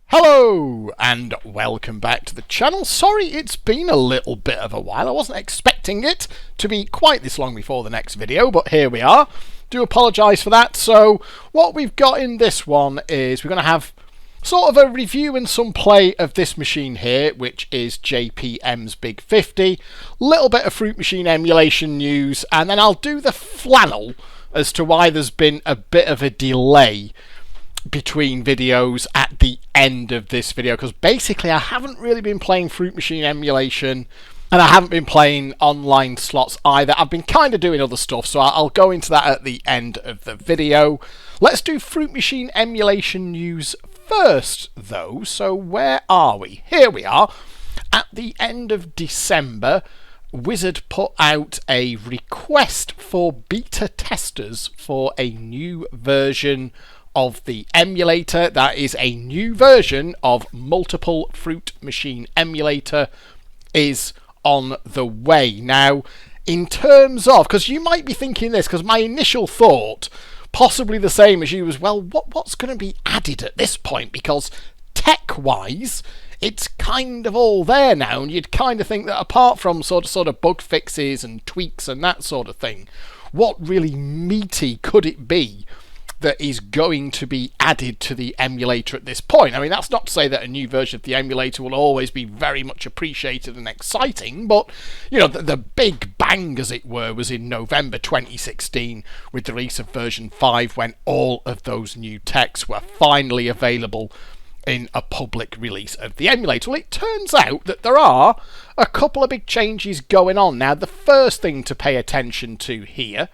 Hello and welcome back to the channel. Sorry it's been a little bit of a while. I wasn't expecting it to be quite this long before the next video, but here we are. Do apologise for that. So what we've got in this one is we're going to have sort of a review and some play of this machine here, which is JPM's Big 50. Little bit of Fruit Machine emulation news, and then I'll do the flannel as to why there's been a bit of a delay between videos at the end of this video, because basically I haven't really been playing Fruit Machine emulation and I haven't been playing online slots either. I've been kind of doing other stuff, so I'll go into that at the end of the video. Let's do Fruit Machine emulation news first though. So where are we? Here we are. At the end of December, Wizard put out a request for beta testers for a new version of the emulator. That is a new version of Multiple Fruit Machine Emulator is on the way. Now, in terms of, because you might be thinking this, because my initial thought, possibly the same as you, was, well, what's going to be added at this point? Because tech-wise, it's kind of all there now, and you'd kind of think that apart from sort of bug fixes and tweaks and that sort of thing, what really meaty could it be that is going to be added to the emulator at this point? I mean, that's not to say that a new version of the emulator will always be very much appreciated and exciting, but, you know, the big bang, as it were, was in November 2016 with the release of version 5, when all of those new techs were finally available in a public release of the emulator. Well, it turns out that there are a couple of big changes going on. Now, the first thing to pay attention to here,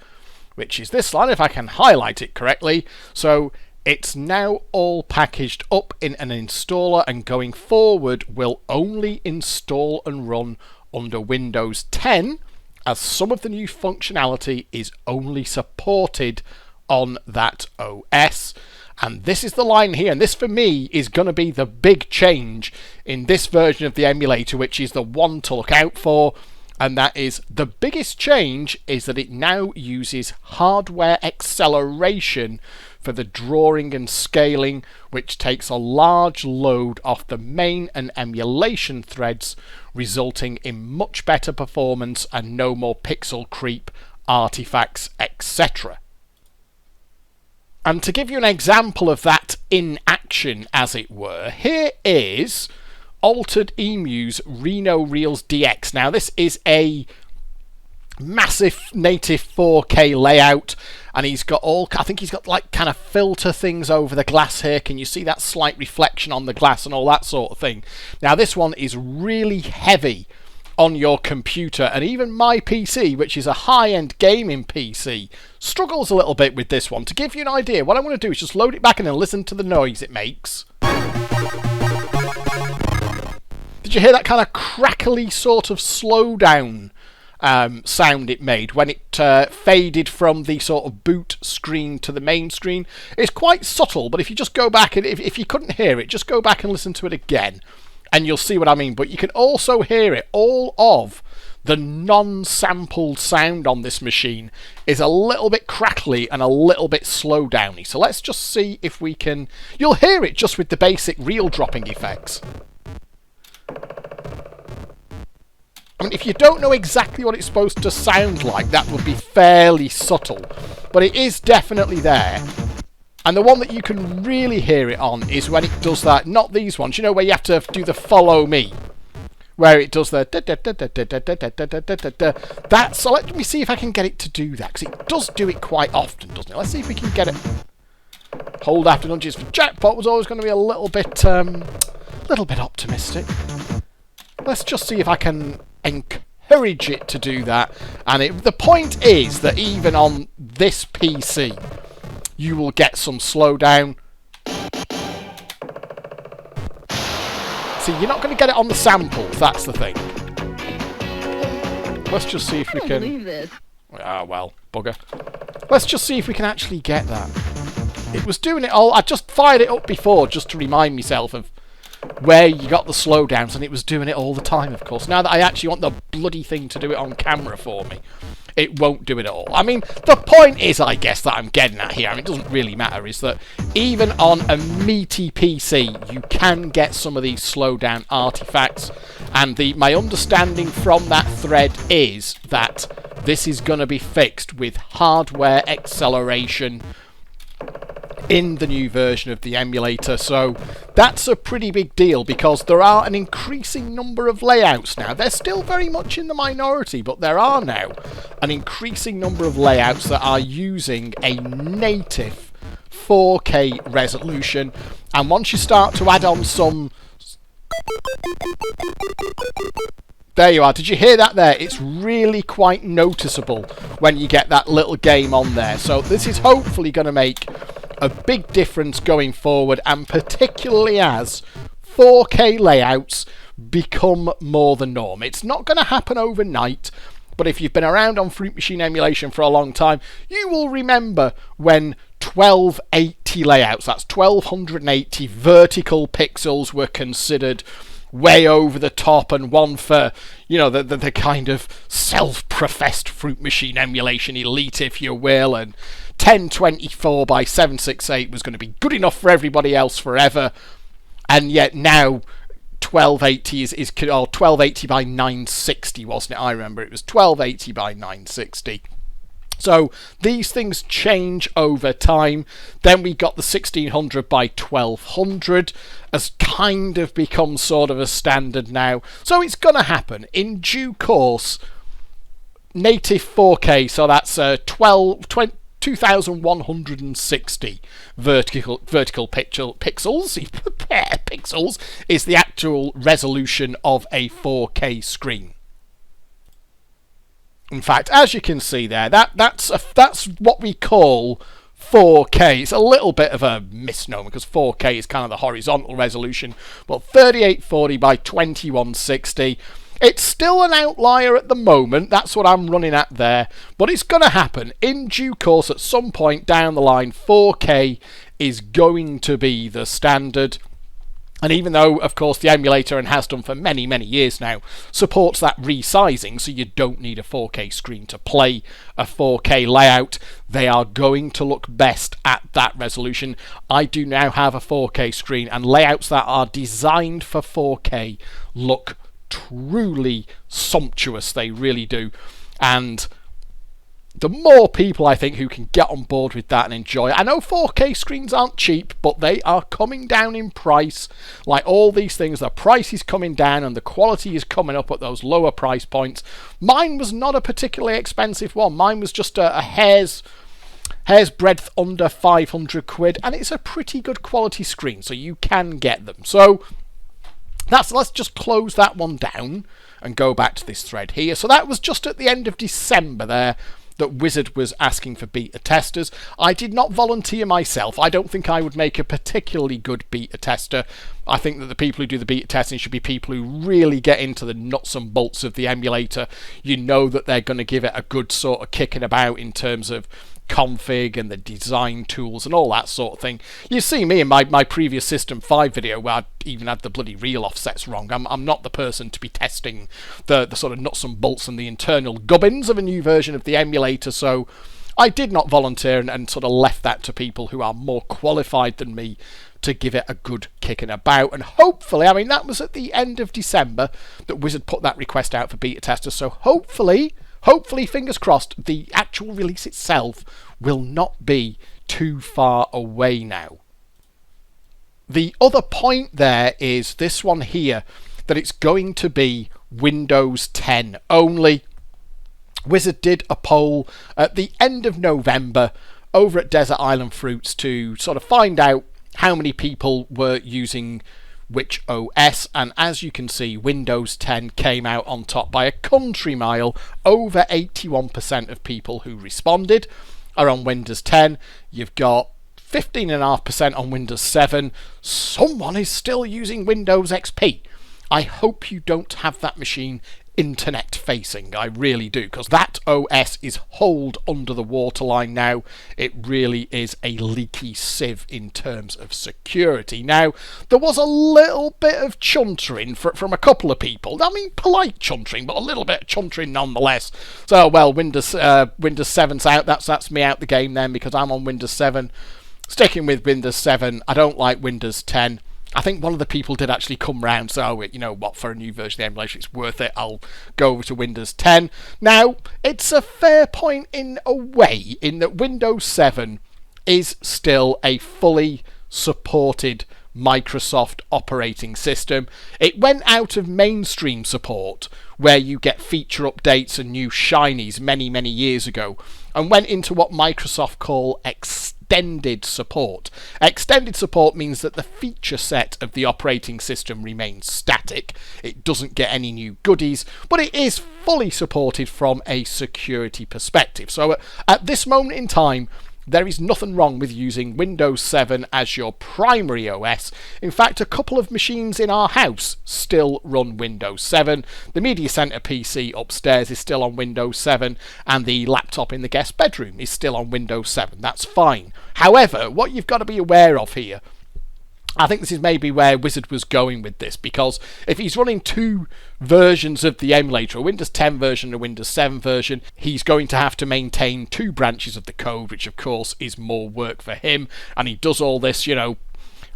which is this line, if I can highlight it correctly. So it's now all packaged up in an installer, and going forward will only install and run under Windows 10, as some of the new functionality is only supported on that OS. And this is the line here, and this for me is going to be the big change in this version of the emulator, which is the one to look out for. And that is, the biggest change is that it now uses hardware acceleration for the drawing and scaling, which takes a large load off the main and emulation threads, resulting in much better performance and no more pixel creep, artifacts, etc. And to give you an example of that in action, as it were, here is Altered Emu's Reno Reels DX. Now, this is a massive native 4K layout, and he's got all, I think he's got like kind of filter things over the glass here. Can you see that slight reflection on the glass and all that sort of thing? Now, this one is really heavy on your computer, and even my PC, which is a high-end gaming PC, struggles a little bit with this one. To give you an idea, what I want to do is just load it back and then listen to the noise it makes. Did you hear that kind of crackly sort of slowdown sound it made when it faded from the sort of boot screen to the main screen? It's quite subtle, but if you just go back, and if you couldn't hear it, just go back and listen to it again, and you'll see what I mean. But you can also hear it. All of the non-sampled sound on this machine is a little bit crackly and a little bit slowdowny. So let's just see if we can... You'll hear it just with the basic reel dropping effects. I mean, if you don't know exactly what it's supposed to sound like, that would be fairly subtle. But it is definitely there. And the one that you can really hear it on is when it does that, not these ones, you know, where you have to do the follow me. Where it does the that. So let me see if I can get it to do that, because it does do it quite often, doesn't it? Let's see if we can get it. Hold after nudges for jackpot was always going to be a little bit optimistic. Let's just see if I can encourage it to do that. And the point is that even on this PC, you will get some slowdown. See, you're not going to get it on the samples, that's the thing. Let's just see if we can... believe this. Ah, well, bugger. Let's just see if we can actually get that. It was doing it all... I just fired it up before just to remind myself of where you got the slowdowns, and it was doing it all the time, of course. Now that I actually want the bloody thing to do it on camera for me, it won't do it at all. I mean, the point is, I guess, that I'm getting at here, and it doesn't really matter, is that even on a meaty PC, you can get some of these slowdown artifacts, and my understanding from that thread is that this is going to be fixed with hardware acceleration in the new version of the emulator. So that's a pretty big deal, because there are an increasing number of layouts now. They're still very much in the minority, but there are now an increasing number of layouts that are using a native 4K resolution, and once you start to add on some... There you are. Did you hear that there? It's really quite noticeable when you get that little game on there. So this is hopefully going to make a big difference going forward, and particularly as 4K layouts become more the norm. It's not going to happen overnight, but if you've been around on Fruit Machine emulation for a long time, you will remember when 1280 layouts, that's 1280 vertical pixels, were considered way over the top, and one for, you know, the kind of self-professed Fruit Machine emulation elite, if you will, and 1024 by 768 was going to be good enough for everybody else forever. And yet now 1280 is 1280 by 960, wasn't it? I remember it was 1280 by 960. So these things change over time. Then we got the 1600 by 1200 has kind of become sort of a standard now. So it's going to happen in due course. Native 4K, so that's 2160 vertical pixels. Pixels is the actual resolution of a 4K screen. In fact, as you can see there, that's what we call 4K. It's a little bit of a misnomer, because 4K is kind of the horizontal resolution, but 3840 by 2160. It's still an outlier at the moment. That's what I'm running at there, but it's going to happen in due course. At some point down the line, 4K is going to be the standard. And even though, of course, the emulator, and has done for many, many years now, supports that resizing, so you don't need a 4K screen to play a 4K layout, they are going to look best at that resolution. I do now have a 4K screen, and layouts that are designed for 4K look truly sumptuous. They really do. And the more people, I think, who can get on board with that and enjoy it. I know 4K screens aren't cheap, but they are coming down in price. Like all these things, the price is coming down and the quality is coming up at those lower price points. Mine was not a particularly expensive one. Mine was just a hair's breadth under 500 quid, and it's a pretty good quality screen, so you can get them. So let's just close that one down and go back to this thread here. So that was just at the end of December there that Wizard was asking for beta testers. I did not volunteer myself. I don't think I would make a particularly good beta tester. I think that the people who do the beta testing should be people who really get into the nuts and bolts of the emulator. You know that they're going to give it a good sort of kicking about in terms of config and the design tools and all that sort of thing. You see me in my previous System 5 video where I even had the bloody real offsets wrong. I'm not the person to be testing the sort of nuts and bolts and the internal gubbins of a new version of the emulator, so I did not volunteer and sort of left that to people who are more qualified than me to give it a good kicking about. And hopefully, I mean, that was at the end of December that Wizard put that request out for beta testers, so hopefully, fingers crossed, the actual release itself will not be too far away now. The other point there is this one here, that it's going to be Windows 10 only. Wizard did a poll at the end of November over at Desert Island Fruits to sort of find out how many people were using which OS, and as you can see, Windows 10 came out on top by a country mile. Over 81% of people who responded are on Windows 10. You've got 15.5% on Windows 7. Someone is still using Windows XP. I hope you don't have that machine internet facing. I really do, because that OS is holed under the waterline now. It really is a leaky sieve in terms of security. Now, there was a little bit of chuntering from a couple of people. I mean, polite chuntering, but a little bit of chuntering nonetheless. So, well, Windows 7's out. That's me out the game then, because I'm on Windows 7. Sticking with Windows 7. I don't like Windows 10. I think one of the people did actually come round, so you know what, for a new version of the emulation, it's worth it. I'll go over to Windows 10. Now, it's a fair point in a way, in that Windows 7 is still a fully supported Microsoft operating system. It went out of mainstream support, where you get feature updates and new shinies many years ago, and went into what Microsoft call extended support. Extended support means that the feature set of the operating system remains static. It doesn't get any new goodies, but it is fully supported from a security perspective. So at this moment in time, there is nothing wrong with using Windows 7 as your primary OS. In fact, a couple of machines in our house still run Windows 7. The Media Center PC upstairs is still on Windows 7, and the laptop in the guest bedroom is still on Windows 7. That's fine. However, what you've got to be aware of here, I think this is maybe where Wizard was going with this, because if he's running two versions of the emulator, a Windows 10 version and a Windows 7 version, he's going to have to maintain two branches of the code, which of course is more work for him, and he does all this, you know,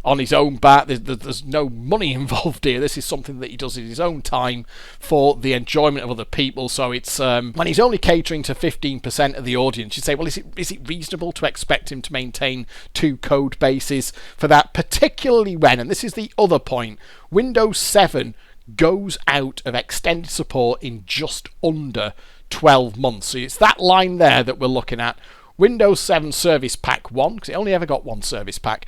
on his own back. There's no money involved here. This is something that he does in his own time for the enjoyment of other people. So it's when he's only catering to 15% of the audience, you say, well, is it reasonable to expect him to maintain two code bases for that, particularly when, and this is the other point, Windows 7 goes out of extended support in just under 12 months. So it's that line there that we're looking at. Windows 7 Service Pack 1, because it only ever got one service pack,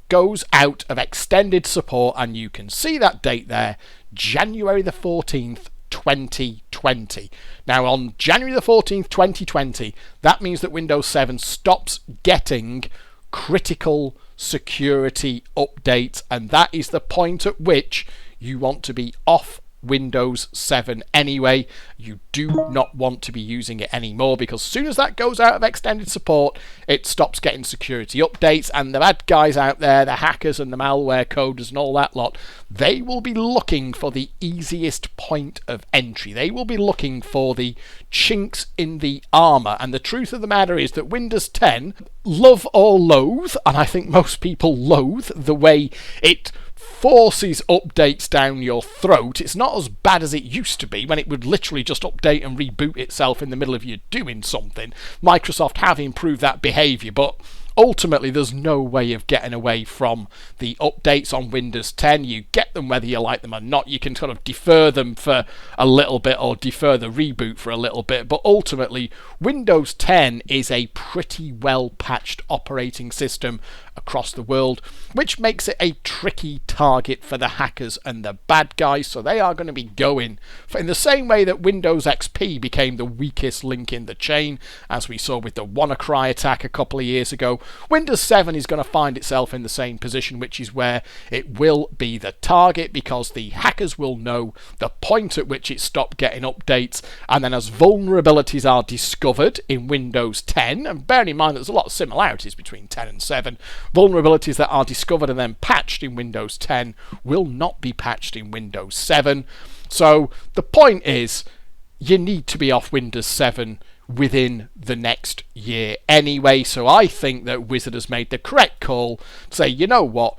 goes out of extended support, and you can see that date there, January the 14th, 2020. Now, on January the 14th, 2020, that means that Windows 7 stops getting critical security updates, and that is the point at which you want to be off Windows 7 anyway. You do not want to be using it anymore, because as soon as that goes out of extended support, it stops getting security updates, and the bad guys out there, the hackers and the malware coders and all that lot, they will be looking for the easiest point of entry. They will be looking for the chinks in the armor, and the truth of the matter is that Windows 10, love or loathe, and I think most people loathe the way it forces updates down your throat. It's not as bad as it used to be, when it would literally just update and reboot itself in the middle of you doing something. Microsoft have improved that behaviour, but ultimately there's no way of getting away from the updates on Windows 10. You get them whether you like them or not. You can sort of defer them for a little bit, or defer the reboot for a little bit, but ultimately Windows 10 is a pretty well patched operating system across the world, which makes it a tricky target for the hackers and the bad guys. So they are going to be going for, in the same way that Windows XP became the weakest link in the chain, as we saw with the WannaCry attack a couple of years ago, Windows 7 is going to find itself in the same position, which is where it will be the target, because the hackers will know the point at which it stopped getting updates, and then as vulnerabilities are discovered in Windows 10, and bearing in mind there's a lot of similarities between 10 and 7, vulnerabilities that are discovered and then patched in Windows 10 will not be patched in Windows 7. So the point is, you need to be off Windows 7 within the next year anyway. So I think that Wizard has made the correct call to say, you know what,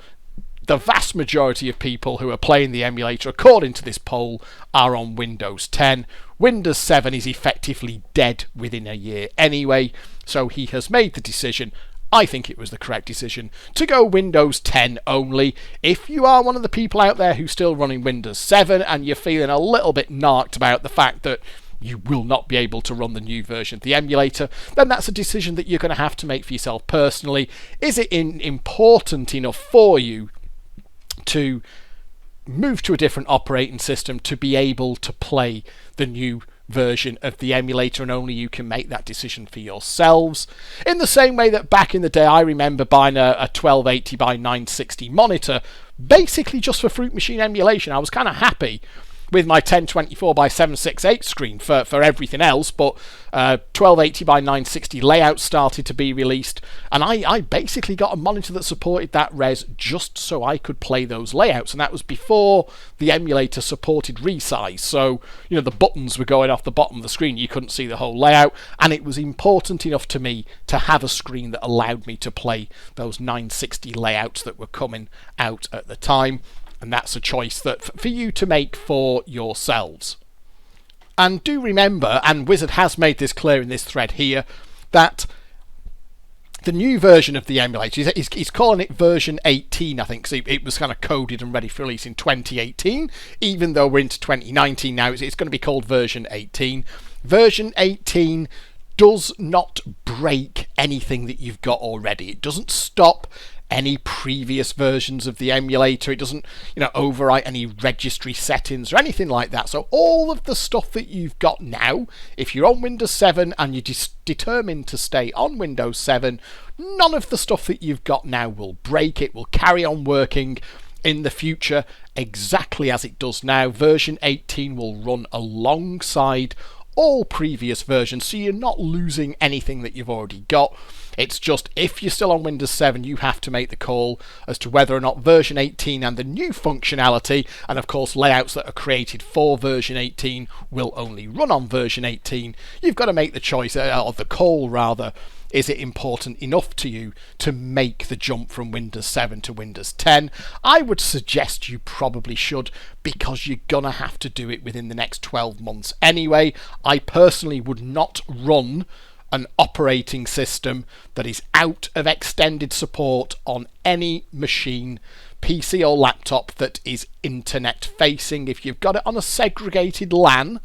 the vast majority of people who are playing the emulator, according to this poll, are on Windows 10. Windows 7 is effectively dead within a year anyway, so he has made the decision. I think it was the correct decision to go Windows 10 only. If you are one of the people out there who's still running Windows 7 and you're feeling a little bit narked about the fact that you will not be able to run the new version of the emulator, then that's a decision that you're going to have to make for yourself personally. Is it important enough for you to move to a different operating system to be able to play the new version of the emulator, and only you can make that decision for yourselves? In the same way that back in the day I remember buying a 1280 by 960 monitor basically just for Fruit Machine emulation. I was kind of happy with my 1024 by 768 screen for everything else, but 1280 by 960 layout started to be released, and I basically got a monitor that supported that res just so I could play those layouts, and that was before the emulator supported resize. So, you know, the buttons were going off the bottom of the screen, you couldn't see the whole layout, and it was important enough to me to have a screen that allowed me to play those 960 layouts that were coming out at the time. And that's a choice that for you to make for yourselves. And do remember, and Wizard has made this clear in this thread here, that the new version of the emulator, he's calling it version 18, I think, so it was kind of coded and ready for release in 2018, even though we're into 2019 now, it's going to be called version 18. Version 18 does not break anything that you've got already. It doesn't stop any previous versions of the emulator. It doesn't, you know, overwrite any registry settings or anything like that. So all of the stuff that you've got now, if you're on Windows 7 and you're determined to stay on Windows 7, none of the stuff that you've got now will break. It will carry on working in the future exactly as it does now. Version 18 will run alongside all previous versions, so you're not losing anything that you've already got. It's just, if you're still on Windows 7, you have to make the call as to whether or not version 18 and the new functionality, and of course layouts that are created for version 18 will only run on version 18. You've got to make the choice, or the call rather. Is it important enough to you to make the jump from Windows 7 to Windows 10? I would suggest you probably should, because you're gonna have to do it within the next 12 months anyway. I personally would not run an operating system that is out of extended support on any machine, PC or laptop, that is internet facing. If you've got it on a segregated LAN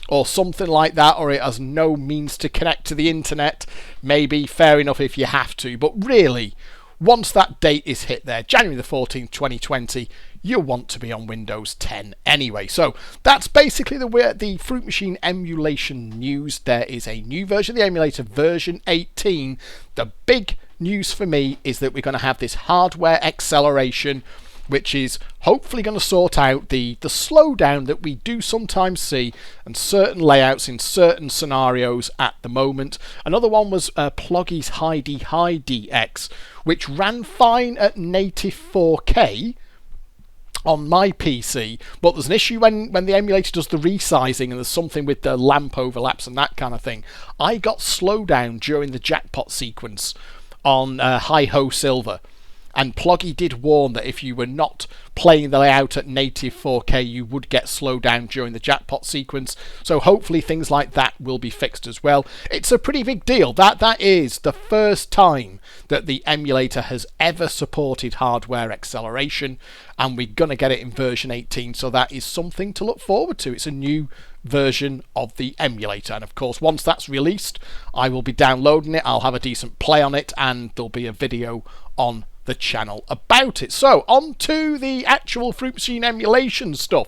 or something like that, or it has no means to connect to the internet, maybe fair enough if you have to, but really, once that date is hit there, January the 14th, 2020, you want to be on Windows 10 anyway. So that's basically the Fruit Machine emulation news. There is a new version of the emulator, version 18. The big news for me is that we're going to have this hardware acceleration, which is hopefully going to sort out the slowdown that we do sometimes see and certain layouts in certain scenarios at the moment. Another one was Ploggy's Heidi High DX, which ran fine at native 4K on my PC, but there's an issue when the emulator does the resizing and there's something with the lamp overlaps and that kind of thing. I got slowdown during the jackpot sequence on Hi-Ho Silver. And Ploggy did warn that if you were not playing the layout at native 4K, you would get slowed down during the jackpot sequence. So hopefully things like that will be fixed as well. It's a pretty big deal. That is the first time that the emulator has ever supported hardware acceleration, and we're going to get it in version 18. So that is something to look forward to. It's a new version of the emulator, and of course once that's released I will be downloading it. I'll have a decent play on it and there'll be a video on the channel about it. So on to the actual Fruit Machine emulation stuff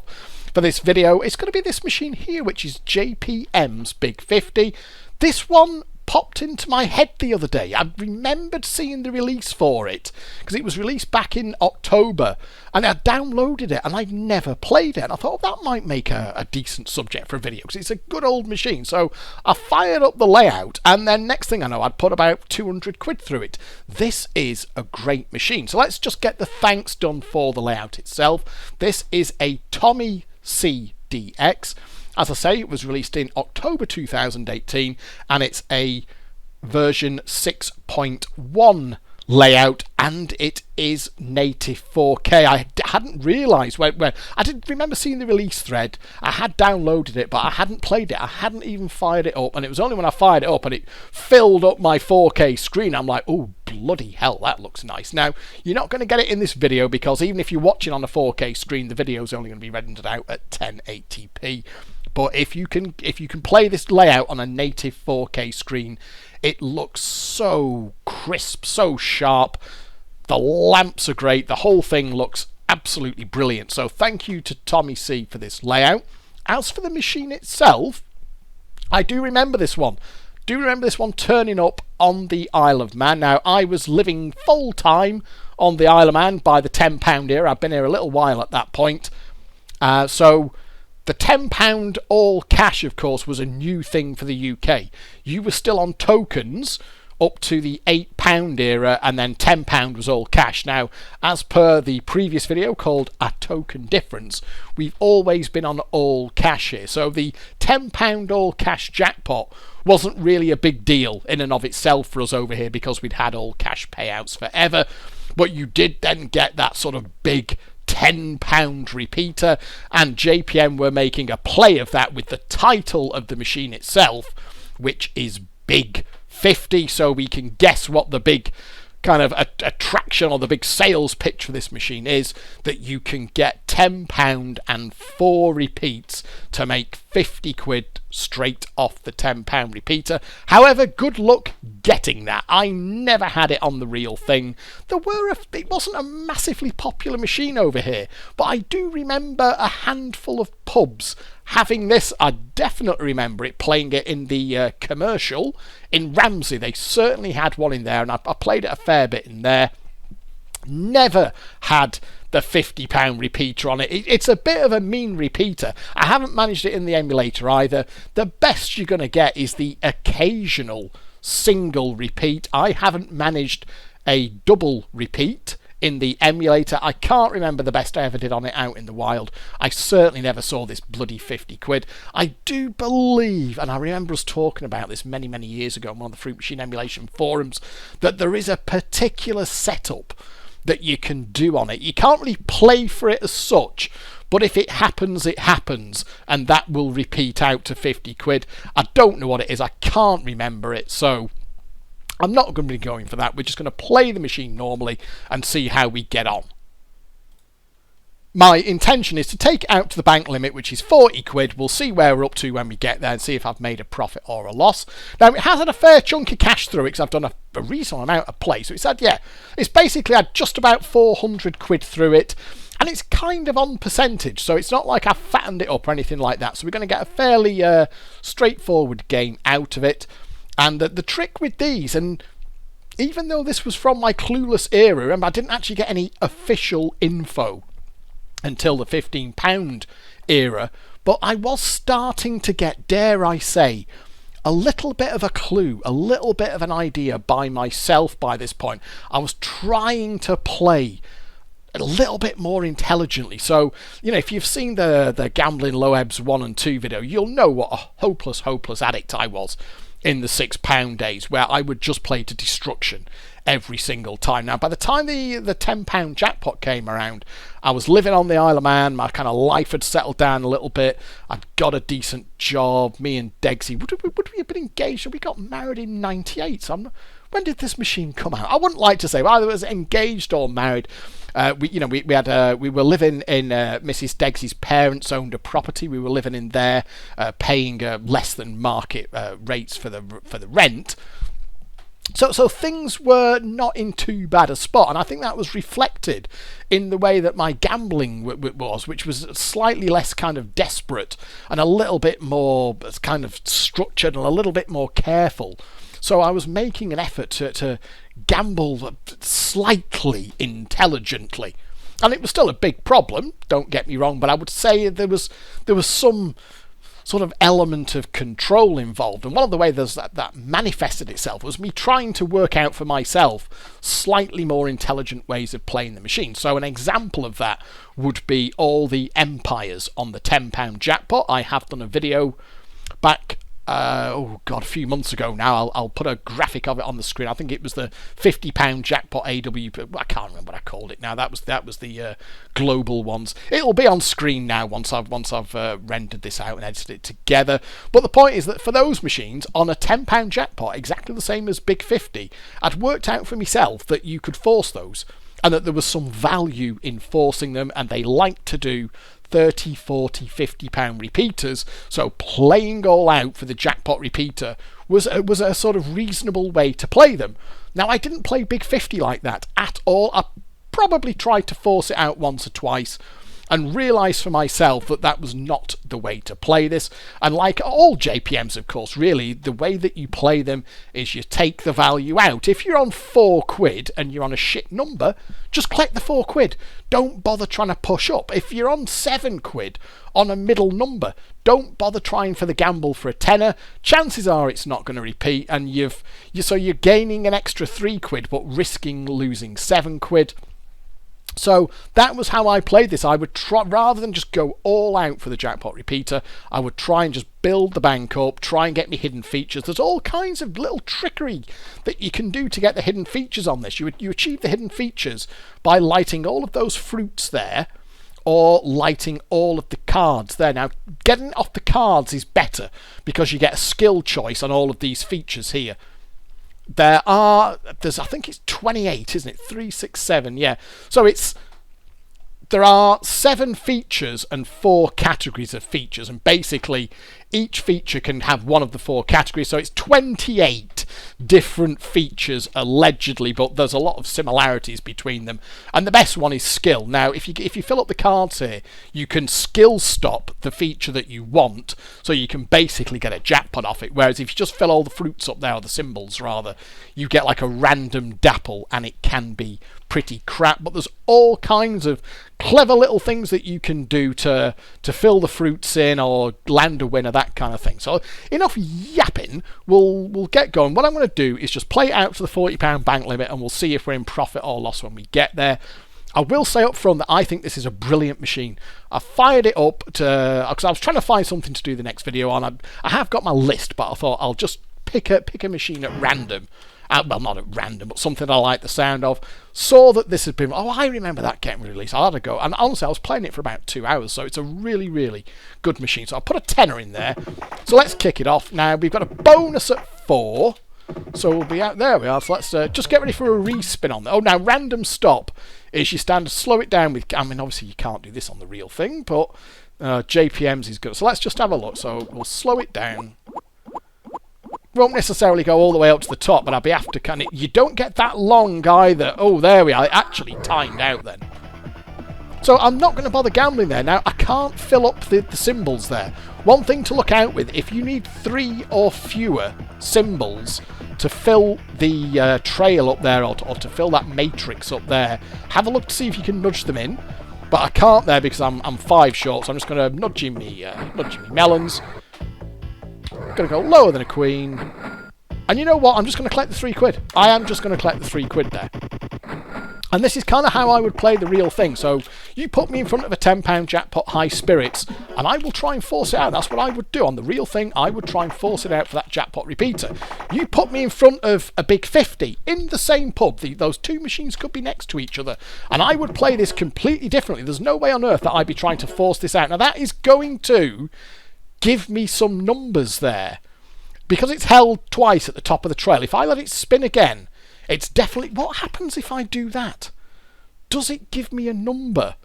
for this video. It's going to be this machine here, which is JPM's Big 50. This one popped into my head the other day. I remembered seeing the release for it because it was released back in October, and I downloaded it and I'd never played it, and I thought that might make a decent subject for a video because it's a good old machine. So I fired up the layout, and then next thing I know I'd put about 200 quid through it. This is a great machine. So let's just get the thanks done for the layout itself. This is a Tommy C DX. As I say, it was released in October 2018, and it's a version 6.1 layout, and it is native 4K. I hadn't realised when I did remember seeing the release thread. I had downloaded it, but I hadn't played it. I hadn't even fired it up, and it was only when I fired it up and it filled up my 4K screen, I'm like, oh bloody hell, that looks nice. Now you're not going to get it in this video because even if you're watching on a 4K screen, the video's only going to be rendered out at 1080p. But if you can play this layout on a native 4K screen, it looks so crisp, so sharp. The lamps are great. The whole thing looks absolutely brilliant. So thank you to Tommy C for this layout. As for the machine itself, I do remember this one. Turning up on the Isle of Man. Now, I was living full time on the Isle of Man by the £10 era. I've been here a little while at that point. So The £10 all cash, of course, was a new thing for the UK. You were still on tokens up to the £8 era, and then £10 was all cash. Now, as per the previous video called A Token Difference, we've always been on all cash here. So the £10 all cash jackpot wasn't really a big deal in and of itself for us over here because we'd had all cash payouts forever. But you did then get that sort of big £10 repeater, and JPM were making a play of that with the title of the machine itself, which is BIG 50. So we can guess what the big kind of attraction or the big sales pitch for this machine is, that you can get £10 and 4 repeats to make 50 quid straight off the £10 repeater. However, good luck getting that. I never had it on the real thing. It wasn't a massively popular machine over here, but I do remember a handful of pubs having this. I definitely remember playing it in the commercial in Ramsey. They certainly had one in there, and I played it a fair bit in there. Never had the £50 repeater on it. It's a bit of a mean repeater. I haven't managed it in the emulator either. The best you're going to get is the occasional single repeat. I haven't managed a double repeat in the emulator. I can't remember the best I ever did on it out in the wild. I certainly never saw this bloody 50 quid. I do believe, and I remember us talking about this many, many years ago on one of the Fruit Machine emulation forums, that there is a particular setup that you can do on it. You can't really play for it as such, but if it happens, it happens, and that will repeat out to 50 quid. I don't know what it is. I can't remember it, so I'm not going to be going for that. We're just going to play the machine normally and see how we get on. My intention is to take it out to the bank limit, which is 40 quid. We'll see where we're up to when we get there and see if I've made a profit or a loss. Now, it has had a fair chunk of cash through it because I've done a reasonable amount of play. So it's had, it's basically had just about 400 quid through it. And it's kind of on percentage, so it's not like I've fattened it up or anything like that. So we're going to get a fairly straightforward game out of it. And the trick with these, and even though this was from my clueless era, remember I didn't actually get any official info until the £15 era, but I was starting to get, dare I say, a little bit of a clue, a little bit of an idea by myself by this point. I was trying to play a little bit more intelligently. So, if you've seen the Gambling Low Ebbs 1 and 2 video, you'll know what a hopeless addict I was in the £6 days, where I would just play to destruction every single time. Now, by the time the £10 jackpot came around, I was living on the Isle of Man. My kind of life had settled down a little bit. I'd got a decent job. Me and Degsy, would we have been engaged? We got married in '98. So when did this machine come out? I wouldn't like to say, but either it was engaged or married. We were living in Mrs. Degsy's parents owned a property. We were living in there, paying less than market rates for the rent. So things were not in too bad a spot, and I think that was reflected in the way that my gambling was, which was slightly less kind of desperate and a little bit more kind of structured and a little bit more careful. So I was making an effort to gamble slightly intelligently, and it was still a big problem, don't get me wrong, but I would say there was some sort of element of control involved. And one of the ways that manifested itself was me trying to work out for myself slightly more intelligent ways of playing the machine. So an example of that would be all the empires on the £10 jackpot. I have done a video back a few months ago now. I'll put a graphic of it on the screen. I think it was the £50 jackpot AW. I can't remember what I called it now. That was the global ones. It'll be on screen now once I've rendered this out and edited it together. But the point is that for those machines on a £10 jackpot, exactly the same as Big 50, I'd worked out for myself that you could force those, and that there was some value in forcing them, and they like to do 30, 40, £50 repeaters, so playing all out for the jackpot repeater was a sort of reasonable way to play them. Now, I didn't play Big 50 like that at all. I probably tried to force it out once or twice, and realised for myself that that was not the way to play this. And like all JPMs, of course, really, the way that you play them is you take the value out. If you're on £4 and you're on a shit number, just collect the £4. Don't bother trying to push up. If you're on £7 on a middle number, don't bother trying for the gamble for a tenner. Chances are it's not going to repeat, and so you're gaining an extra £3 but risking losing £7. So that was how I played this. I would try, rather than just go all out for the jackpot repeater, I would try and just build the bank up, try and get me hidden features. There's all kinds of little trickery that you can do to get the hidden features on this. You achieve the hidden features by lighting all of those fruits there, or lighting all of the cards there. Now, getting off the cards is better because you get a skill choice on all of these features here. There's I think it's 28, isn't it? 3, 6, 7, yeah. So there are 7 features and 4 categories of features, and basically each feature can have one of the 4 categories, so it's 28 different features allegedly, but there's a lot of similarities between them, and the best one is skill. Now if you fill up the cards here, you can skill stop the feature that you want, so you can basically get a jackpot off it, whereas if you just fill all the fruits up there, or the symbols rather, you get like a random dapple, and it can be pretty crap. But there's all kinds of clever little things that you can do to fill the fruits in or land a winner, that kind of thing. So enough yapping, we'll get going. What I'm going to do is just play it out to the £40 bank limit, and we'll see if we're in profit or loss when we get there. I will say up front that I think this is a brilliant machine. I fired it up because I was trying to find something to do the next video on. I have got my list, but I thought I'll just pick a machine at random. Well, not at random, but something I like the sound of. Saw that this had been, I remember that getting released. I'll have a go. And honestly, I was playing it for about 2 hours, so it's a really, really good machine. So I'll put a tenner in there. So let's kick it off. Now, we've got a bonus at 4. So we'll be out. There we are. So let's just get ready for a respin on there. Oh, now, random stop is you stand to slow it down with, I mean, obviously you can't do this on the real thing, but JPM's is good. So let's just have a look. So we'll slow it down. Won't necessarily go all the way up to the top, but I'll be after kind of, you don't get that long either. Oh, there we are. It actually timed out then. So I'm not going to bother gambling there. Now, I can't fill up the symbols there. One thing to look out with, if you need 3 or fewer symbols to fill the trail up there, or to fill that matrix up there, have a look to see if you can nudge them in. But I can't there because I'm 5 short, so I'm just going to nudge me melons. Going to go lower than a queen. And you know what? I'm just going to collect the £3. I am just going to collect the £3 there. And this is kind of how I would play the real thing. So you put me in front of a £10 jackpot high spirits, and I will try and force it out. That's what I would do. On the real thing, I would try and force it out for that jackpot repeater. You put me in front of a big 50 in the same pub. Those 2 machines could be next to each other. And I would play this completely differently. There's no way on earth that I'd be trying to force this out. Now that is going to give me some numbers there, because it's held twice at the top of the trail. If I let it spin again, it's definitely... What happens if I do that? Does it give me a number?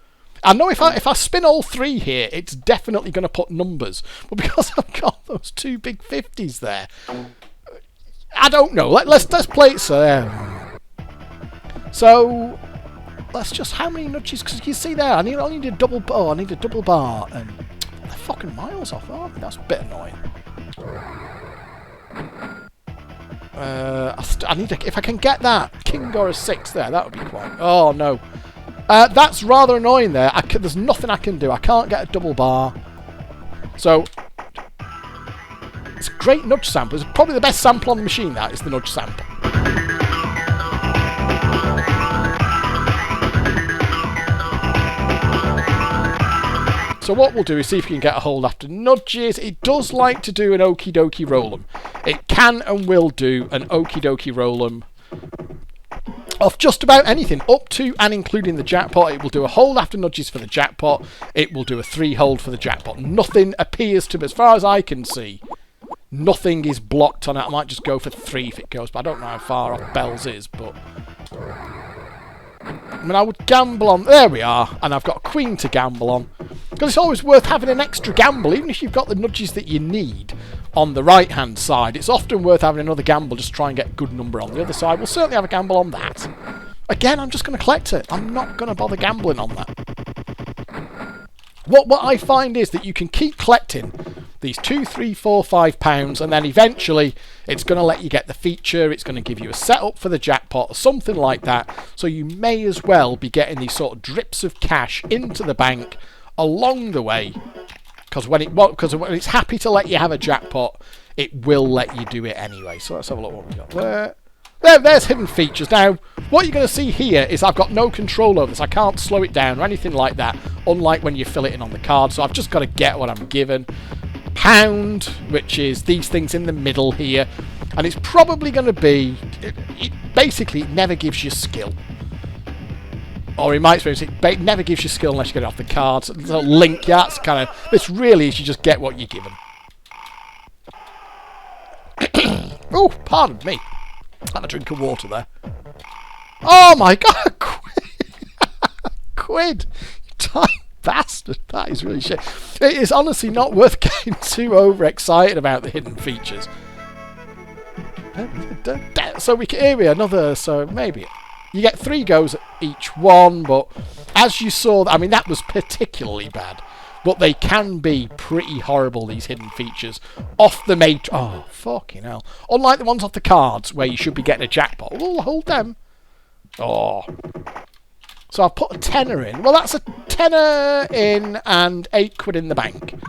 I know if I spin all 3 here, it's definitely going to put numbers, but because I've got those 2 big 50s there, I don't know. Let's play it. So let's just, how many nudges? Because you see there, I need a double bar. I need a double bar, and they're fucking miles off, aren't they? That's a bit annoying. I need if I can get that king or a 6 there, that would be quite... Oh no, that's rather annoying there. There's nothing I can do. I can't get a double bar. So it's a great nudge sample. It's probably the best sample on the machine. That is the nudge sample. So what we'll do is see if we can get a hold after nudges. It does like to do an okie dokie roll 'em. It can and will do an okie dokie roll 'em of just about anything, up to and including the jackpot. It will do a hold after nudges for the jackpot. It will do a 3 hold for the jackpot. Nothing appears to be, as far as I can see, nothing is blocked on it. I might just go for 3 if it goes, but I don't know how far off Bells is, but... I mean, I would gamble on... There we are. And I've got a queen to gamble on. Because it's always worth having an extra gamble, even if you've got the nudges that you need on the right-hand side. It's often worth having another gamble just to try and get a good number on the other side. We'll certainly have a gamble on that. Again, I'm just going to collect it. I'm not going to bother gambling on that. What I find is that you can keep collecting these £2, £3, £4, £5, and then eventually it's going to let you get the feature, it's going to give you a setup for the jackpot or something like that, so you may as well be getting these sort of drips of cash into the bank along the way, because when it's happy to let you have a jackpot, it will let you do it anyway. So let's have a look what we've got there. There's hidden features. Now, what you're going to see here is I've got no control over this. I can't slow it down or anything like that, unlike when you fill it in on the card. So I've just got to get what I'm given. Pound, which is these things in the middle here. And it's probably going to be... Basically, it never gives you skill. Or in my experience, it never gives you skill unless you get it off the cards. So link, yeah, that's kind of... This really is you just get what you're given. Oh, pardon me. Had a drink of water there. Oh my god! Quid! You tiny bastard! That is really shit. It is honestly not worth getting too overexcited about the hidden features. So here we are, another, so maybe you get 3 goes at each one, but as you saw, I mean that was particularly bad. But they can be pretty horrible, these hidden features. Off the matrix. Oh, fucking hell. Unlike the ones off the cards, where you should be getting a jackpot. We'll hold them. Oh. So I've put a tenner in. Well, that's a tenner in and £8 in the bank.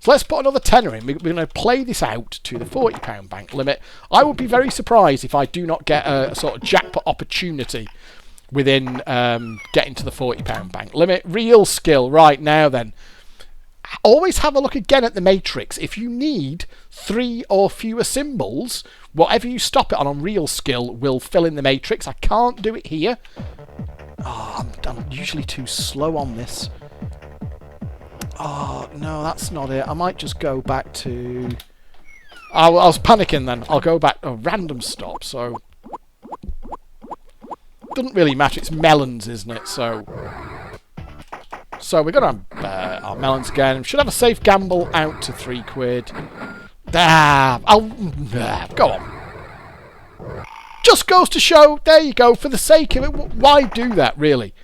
So let's put another tenner in. We're going to play this out to the £40 bank limit. I would be very surprised if I do not get a sort of jackpot opportunity within getting to the £40 bank limit. Real skill. Right, now then. Always have a look again at the matrix. If you need 3 or fewer symbols, whatever you stop it on real skill will fill in the matrix. I can't do it here. Oh, I'm usually too slow on this. Oh, no, that's not it. I might just go back to... I was panicking then. I'll go back to random stop, so... Doesn't really matter. It's melons, isn't it? So we're going to have our melons again. Should have a safe gamble out to £3. Go on. Just goes to show, there you go, for the sake of it, why do that, really?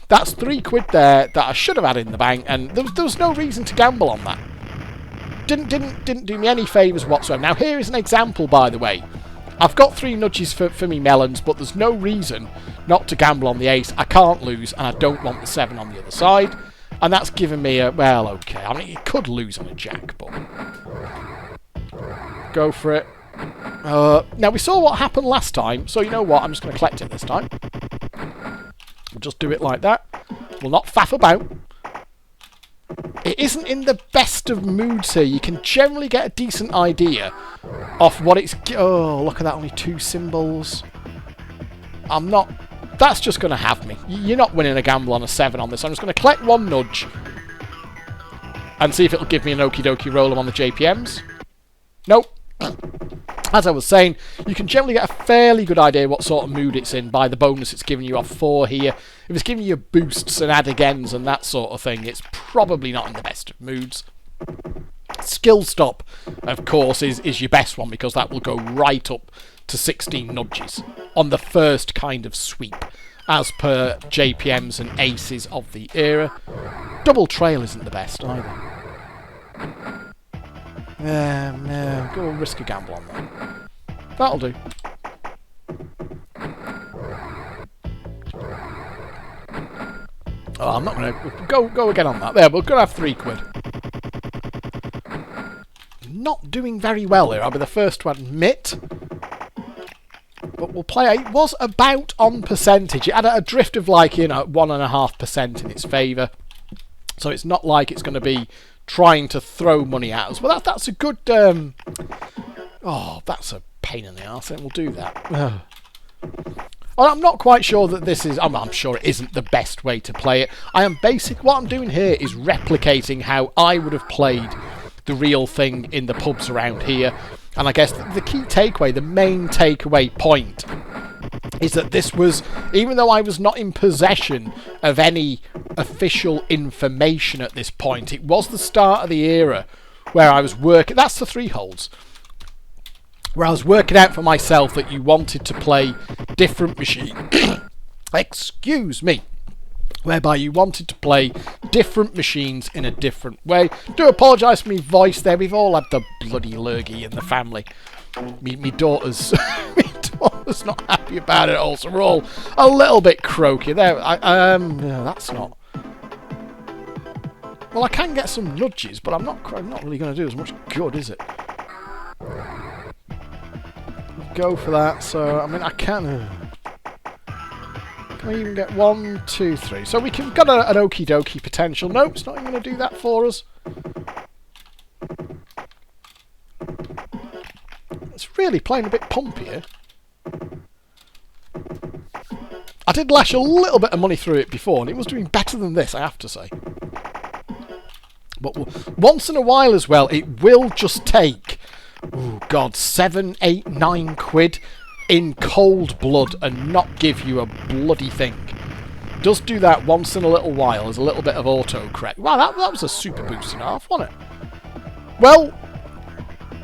That's £3 there that I should have had in the bank, and there was no reason to gamble on that. Didn't do me any favours whatsoever. Now, here is an example, by the way. I've got 3 nudges for me melons, but there's no reason not to gamble on the ace. I can't lose, and I don't want the 7 on the other side. And that's given me a... Well, okay. I mean, you could lose on a jack, but... Go for it. Now, we saw what happened last time, so you know what? I'm just going to collect it this time. We'll just do it like that. We'll not faff about. It isn't in the best of moods here. You can generally get a decent idea of what it's... Oh, look at that. Only 2 symbols. I'm not... That's just going to have me. You're not winning a gamble on a 7 on this. I'm just going to collect 1 nudge and see if it'll give me an okie dokie roll on the JPMs. Nope. As I was saying, you can generally get a fairly good idea what sort of mood it's in by the bonus it's giving you off 4 here. If it's giving you boosts and add-agains and that sort of thing, it's probably not in the best of moods. Skill stop, of course, is your best one because that will go right up to 16 nudges on the first kind of sweep, as per JPMs and aces of the era. Double trail isn't the best either. No, go and risk a gamble on that. That'll do. Oh, I'm not going to go again on that. There, we're going to have £3. Not doing very well here, I'll be the first to admit. But we'll play. It was about on percentage. It had a drift of like, 1.5% in its favour. So it's not like it's going to be trying to throw money at us. Well, that's a good... Oh, that's a pain in the arse. Then we'll do that. Well, I'm not quite sure that this is... I'm sure it isn't the best way to play it. What I'm doing here is replicating how I would have played the real thing in the pubs around here. And I guess the key takeaway, the main takeaway point, is that this was, even though I was not in possession of any official information at this point, it was the start of the era where I was working... That's the 3 holds. Where I was working out for myself that you wanted to play different machines. Excuse me. whereby you wanted to play different machines in a different way. Do apologise for my voice there. We've all had the bloody lurgy in the family. Me daughter's daughter's not happy about it at all, so we're all a little bit croaky. There, no, that's not. Well, I can get some nudges, but I'm not really going to do as much good, is it? Go for that. So I mean, I can. Can we even get 1, 2, 3? So we can got an okie dokie potential. Nope, it's not even going to do that for us. It's really playing a bit pumpier. I did lash a little bit of money through it before, and it was doing better than this, I have to say. But once in a while as well, it will just take, oh God, 7, 8, 9 quid in cold blood and not give you a bloody thing. Does do that once in a little while as a little bit of autocorrect. Wow, that was a super boost and a half, wasn't it? Well,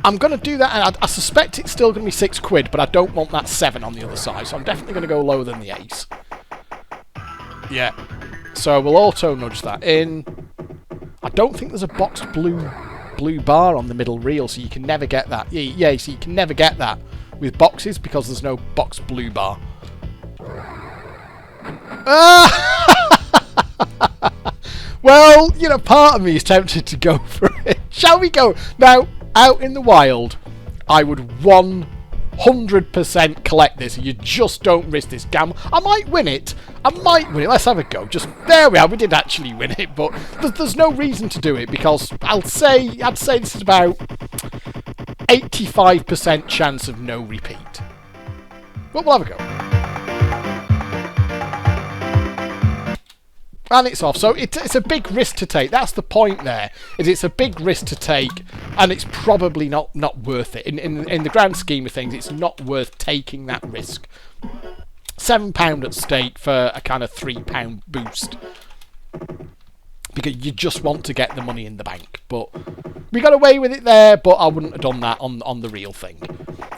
I'm going to do that, and I suspect it's still going to be 6 quid, but I don't want that 7 on the other side, so I'm definitely going to go lower than the ace. Yeah. So we'll auto-nudge that in. I don't think there's a boxed blue bar on the middle reel, so you can never get that. Yeah, so you can never get that with boxes because there's no boxed blue bar. Well, you know, part of me is tempted to go for it. Shall we go? Now, out in the wild, I would 100% collect this. You just don't risk this gamble. I might win it. Let's have a go. Just there we are. We did actually win it, but there's no reason to do it because I'd say this is about 85% chance of no repeat. But we'll have a go. And it's off. So it's a big risk to take. That's the point there. It's a big risk to take, and it's probably not worth it. In the grand scheme of things, it's not worth taking that risk. £7 at stake for a kind of £3 boost. Because you just want to get the money in the bank. But we got away with it there, but I wouldn't have done that on the real thing.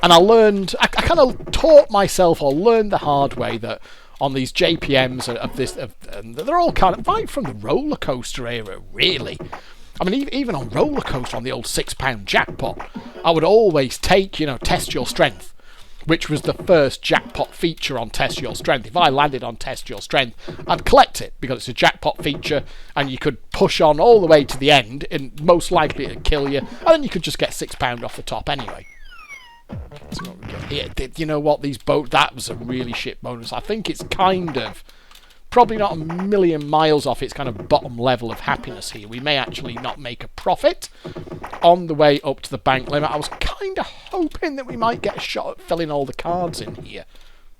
And I kind of taught myself or learned the hard way that on these JPMs they're all kind of right from the roller coaster era, really. I mean, even on roller coaster on the old £6 jackpot, I would always take, test your strength, which was the first jackpot feature on test your strength. If I landed on test your strength, I'd collect it because it's a jackpot feature, and you could push on all the way to the end, and most likely it'd kill you, and then you could just get £6 off the top anyway. That's what we get here. You know what? That was a really shit bonus. I think it's kind of probably not a million miles off its kind of bottom level of happiness here. We may actually not make a profit on the way up to the bank limit. I was kind of hoping that we might get a shot at filling all the cards in here.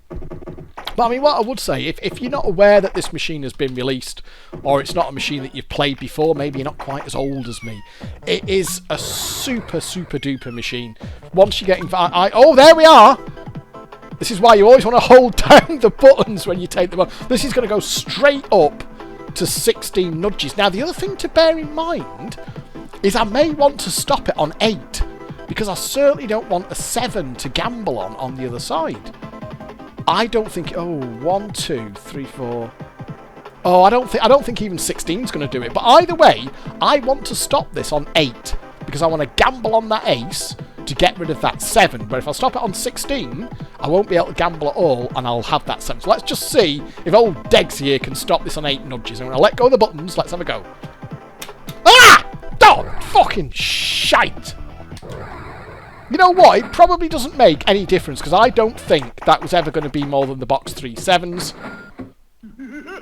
But I mean, what I would say, if you're not aware that this machine has been released, or it's not a machine that you've played before, maybe you're not quite as old as me, it is a super, super duper machine. Once you get oh, there we are! This is why you always want to hold down the buttons when you take them off. This is going to go straight up to 16 nudges. Now, the other thing to bear in mind is I may want to stop it on 8, because I certainly don't want a 7 to gamble on the other side. I don't think. Oh, 1, 2, 3, 4. Oh, I don't think even 16 is going to do it. But either way, I want to stop this on 8 because I want to gamble on that ace to get rid of that 7. But if I stop it on 16, I won't be able to gamble at all, and I'll have that 7. So let's just see if old Degsy here can stop this on 8 nudges. I'm going to let go of the buttons. Let's have a go. Ah! Oh, fucking shite! You know what? It probably doesn't make any difference because I don't think that was ever going to be more than the box 3 7s.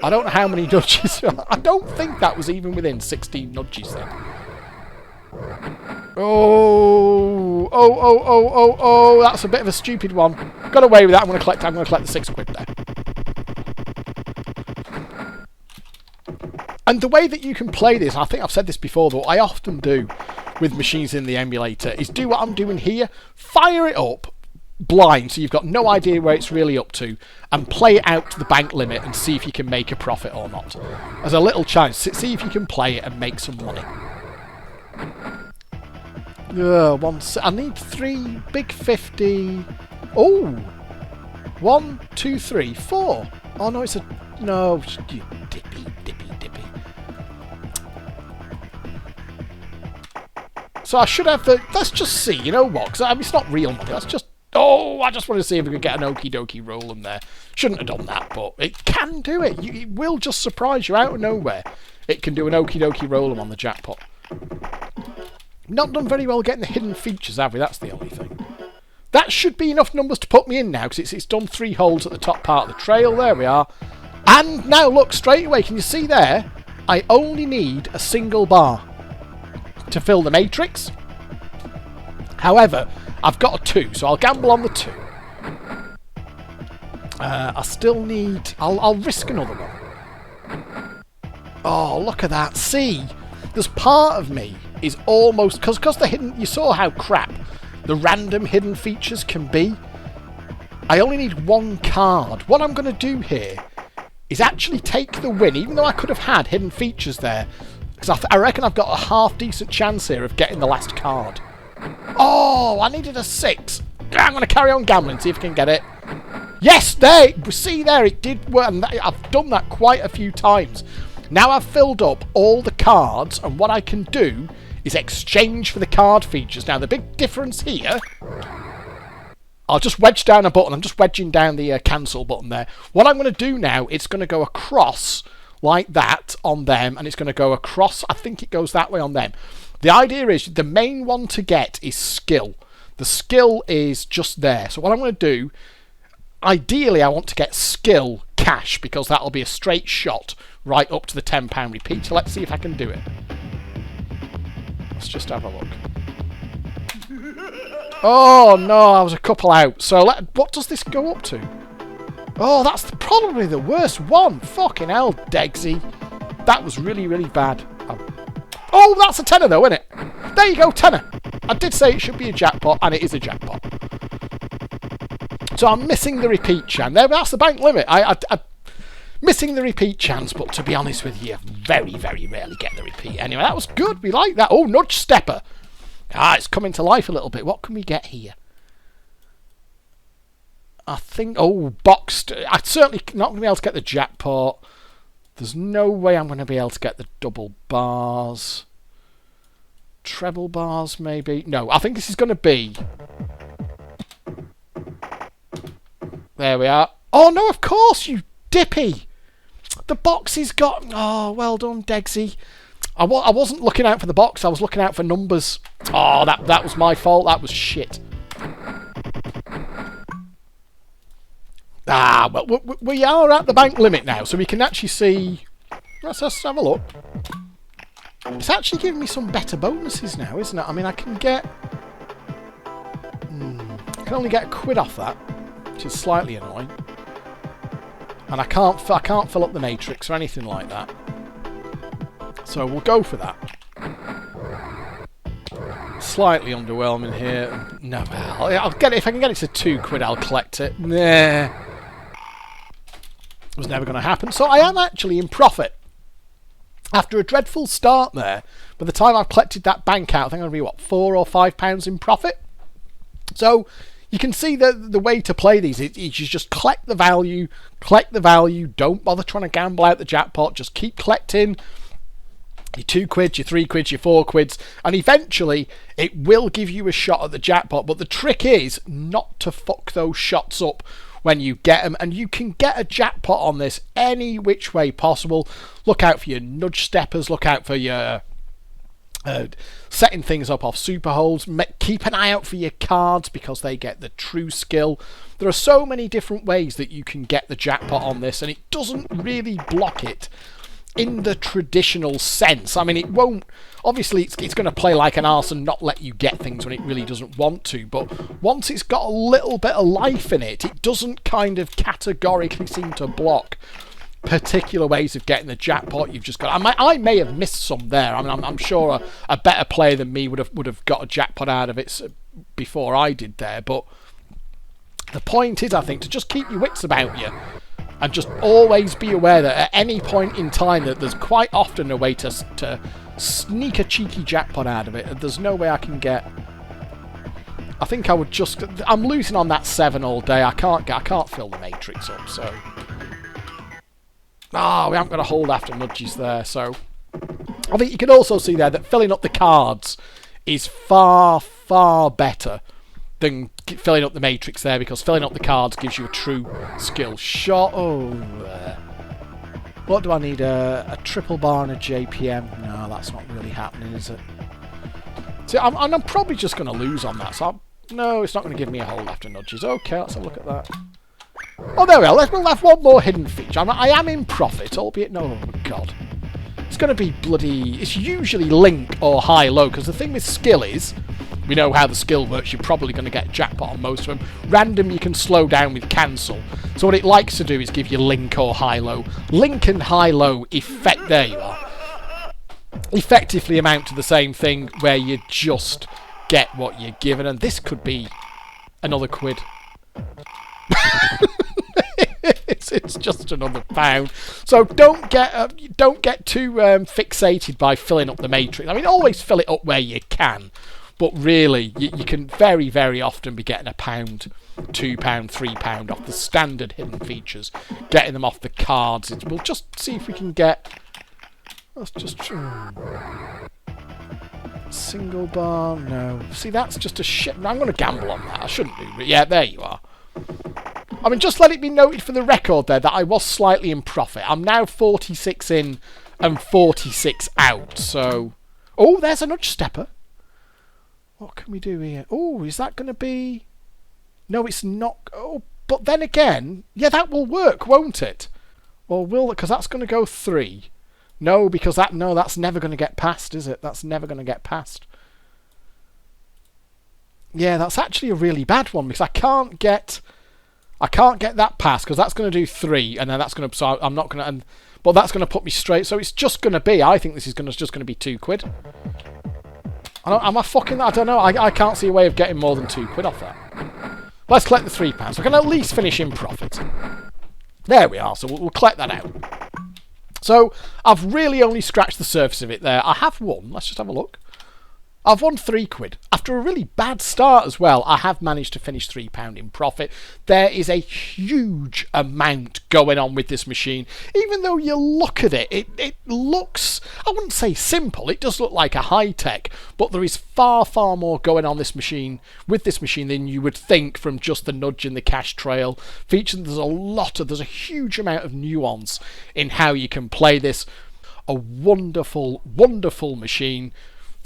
I don't know how many nudges. I don't think that was even within 16 nudges then. Oh, that's a bit of a stupid one. Got away with that. I'm going to collect the 6 quid there. And the way that you can play this, I think I've said this before, though, I often do with machines in the emulator, is do what I'm doing here, fire it up blind, so you've got no idea where it's really up to, and play it out to the bank limit and see if you can make a profit or not. As a little chance, see if you can play it and make some money. I need 3, big 50. Oh! 1, 2, 3, 4. Oh no, no, you dippy. So I should have the... Let's just see, you know what? Because I mean, it's not real money. Let's just... Oh, I just want to see if we could get an okie dokie roll in there. Shouldn't have done that, but it can do it. It will just surprise you out of nowhere. It can do an okie dokie roll on the jackpot. Not done very well getting the hidden features, have we? That's the only thing. That should be enough numbers to put me in now, because it's done 3 holes at the top part of the trail. There we are. And now, look, straight away, can you see there? I only need a single bar to fill the matrix. However, I've got a 2, so I'll gamble on the 2. I still need... I'll risk another one. Oh, look at that. See? There's part of me is almost... Because the hidden... You saw how crap the random hidden features can be. I only need 1 card. What I'm going to do here is actually take the win, even though I could have had hidden features there. Because I reckon I've got a half-decent chance here of getting the last card. Oh, I needed a 6. I'm going to carry on gambling, see if I can get it. Yes, there! See there, it did work. And I've done that quite a few times. Now I've filled up all the cards, and what I can do is exchange for the card features. Now, the big difference here... I'll just wedge down a button. I'm just wedging down the cancel button there. What I'm going to do now, it's going to go across like that on them, and it's going to go across. I think it goes that way on them. The idea is the main one to get is skill. The skill is just there. So what I'm going to do, ideally I want to get skill cash, because that'll be a straight shot right up to the £10 repeat. So let's see if I can do it. Let's just have a look. Oh no, I was a couple out. So what does this go up to? Oh, that's probably the worst one. Fucking hell, Degsy. That was really, really bad. Oh, that's a tenner though, isn't it? There you go, tenner. I did say it should be a jackpot, and it is a jackpot. So I'm missing the repeat chance. There, that's the bank limit. I missing the repeat chance, but to be honest with you, very, very rarely get the repeat. Anyway, that was good. We like that. Oh, nudge stepper. Ah, it's coming to life a little bit. What can we get here? I think... Oh, boxed. I'm certainly not going to be able to get the jackpot. There's no way I'm going to be able to get the double bars. Treble bars, maybe. No, I think this is going to be... There we are. Oh, no, of course, you dippy. The box has got... Oh, well done, Degsy. I wasn't looking out for the box. I was looking out for numbers. Oh, that was my fault. That was shit. Ah, well, we are at the bank limit now, so we can actually see... Let's have a look. It's actually giving me some better bonuses now, isn't it? I mean, I can get... I can only get £1 off that, which is slightly annoying. And I can't fill up the matrix or anything like that. So we'll go for that. Slightly underwhelming here. No, I'll get it. If I can get it to £2, I'll collect it. Nah. It was never going to happen. So I am actually in profit. After a dreadful start there, by the time I've collected that bank out, I think I'm going to be, what, £4 or £5 in profit? So you can see the way to play these is you just collect the value, don't bother trying to gamble out the jackpot, just keep collecting your £2, your £3, your £4, and eventually it will give you a shot at the jackpot. But the trick is not to fuck those shots up when you get them, and you can get a jackpot on this any which way possible. Look out for your nudge steppers, look out for your setting things up off super holes. Keep an eye out for your cards, because they get the true skill. There are so many different ways that you can get the jackpot on this, and it doesn't really block it in the traditional sense. I mean, it won't... Obviously, it's going to play like an arse and not let you get things when it really doesn't want to, but once it's got a little bit of life in it, it doesn't kind of categorically seem to block particular ways of getting the jackpot. You've just got... I may have missed some there. I mean, I'm sure a better player than me would have got a jackpot out of it before I did there, but the point is, I think, to just keep your wits about you. And just always be aware that at any point in time that there's quite often a way to sneak a cheeky jackpot out of it. And there's no way I can get... I think I would just... I'm losing on that 7 all day. I can't fill the matrix up, so... Ah, we haven't got a hold after nudges there, so... I think you can also see there that filling up the cards is far, far better than filling up the matrix there, because filling up the cards gives you a true skill shot. Oh, what do I need? A triple bar and a JPM? No, that's not really happening, is it? See, I'm probably just going to lose on that. So no, it's not going to give me a whole after nudges. Okay, let's have a look at that. Oh, there we are. We'll have one more hidden feature. I am in profit, albeit no. Oh, God. It's going to be bloody... It's usually link or high-low, because the thing with skill is... We know how the skill works. You're probably going to get jackpot on most of them. Random, you can slow down with cancel. So what it likes to do is give you link or high-low. Link and high-low effect... There you are. Effectively amount to the same thing, where you just get what you're given. And this could be another quid. It's just another pound. So don't get too fixated by filling up the matrix. I mean, always fill it up where you can. But really, you can very, very often be getting £1, £2, £3 off the standard hidden features. Getting them off the cards. We'll just see if we can get... Let's just... Single bar, no. See, that's just a shit... I'm going to gamble on that. I shouldn't do it. Yeah, there you are. I mean, just let it be noted for the record there that I was slightly in profit. I'm now 46 in and 46 out, so... Oh, there's a nudge stepper. What can we do here? Oh, is that going to be... No, it's not... Oh, but then again... Yeah, that will work, won't it? Or will it? Because that's going to go 3. No, because that... No, that's never going to get past, is it? That's never going to get past. Yeah, that's actually a really bad one, because I can't get that past, because that's going to do 3, and then that's going to... So I'm not going to... But that's going to put me straight... So it's just going to be... I think this is just going to be 2 quid. Am I fucking... I don't know. I can't see a way of getting more than 2 quid off that. Let's collect the £3. We can at least finish in profit. There we are. So we'll collect that out. So I've really only scratched the surface of it there. I have won. Let's just have a look. I've won 3 quid. After a really bad start as well, I have managed to finish £3 in profit. There is a huge amount going on with this machine. Even though you look at it, it looks, I wouldn't say simple, it does look like a high-tech, but there is far, far more going on with this machine than you would think from just the nudge and the cash trail feature. There's a huge amount of nuance in how you can play this. A wonderful, wonderful machine.